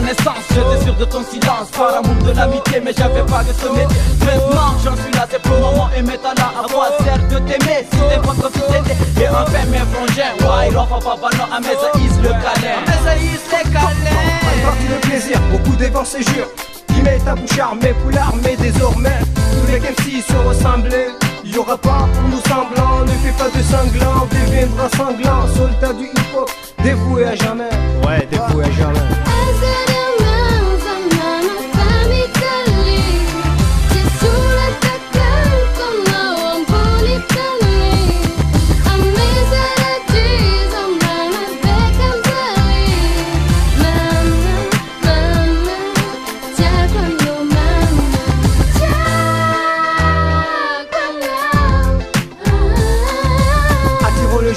mon essence. J'étais sûr de ton silence, par amour de l'amitié, mais j'avais pas de ce métier. Maintenant j'en suis là, c'est pour maman et métala. À quoi sert de t'aimer si t'es pas profité? Et enfin mes frangins, ouais, l'enfant papa non, à mes aïs le câlin. À mes aïs les câlins. Une partie de plaisir, beaucoup dépenses et jure. Qui met ta bouche armée pour l'armée désormais. Tous les MC se ressemblaient. Y'aura pas pour nous semblants, ne fais pas de sanglant, deviendra sanglant, soldat du hip-hop, dévoué à jamais. Ouais, dévoué à jamais.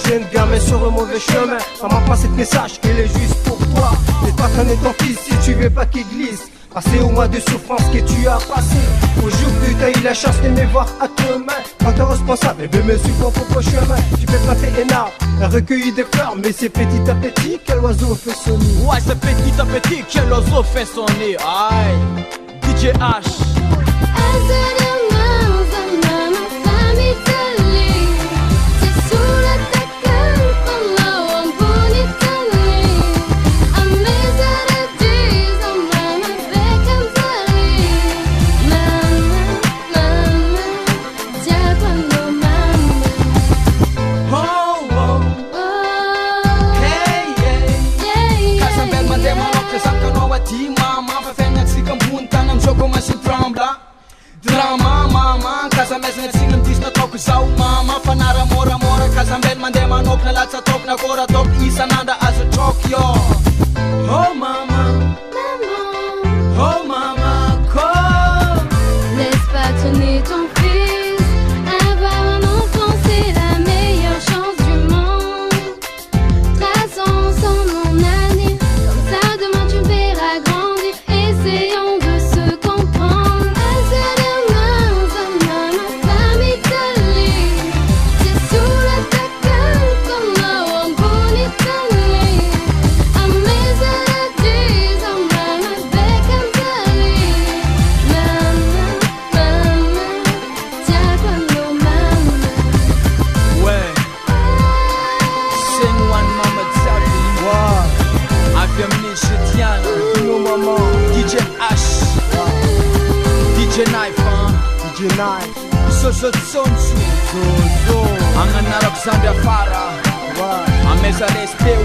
Jeune gamin sur le mauvais chemin. Maman passe ce message, il est juste pour toi. Laisse pas traîner ton fils si tu veux pas qu'il glisse. Passer au mois de souffrance que tu as passé. Au jour où t'as eu la chance de me voir à tes mains. Quand t'es responsable, et me suis ton propre chemin. Tu peux planter un arbre, recueillir des fleurs. Mais c'est petit à petit quel oiseau fait son nid. Ouais, c'est petit à petit quel oiseau fait son nid. Aïe, DJ H. Drama mama, casa mesna single dis na toku sau mama fanara mora mora casa bel mande manok na latsa tok na kora tok isa nanda as a Tokyo. Oh mama, oh mama, come. Laisse pas tourner ton fils. Avoir un enfant c'est la meilleure chance du monde. Traçons son avenir, comme ça demain tu verras grandir. Essayons de se comprendre. DJ H, DJ Knife, DJ Knife, Soso Tsonsu, Anganarok Zambia Fara, Ameza Lespeu,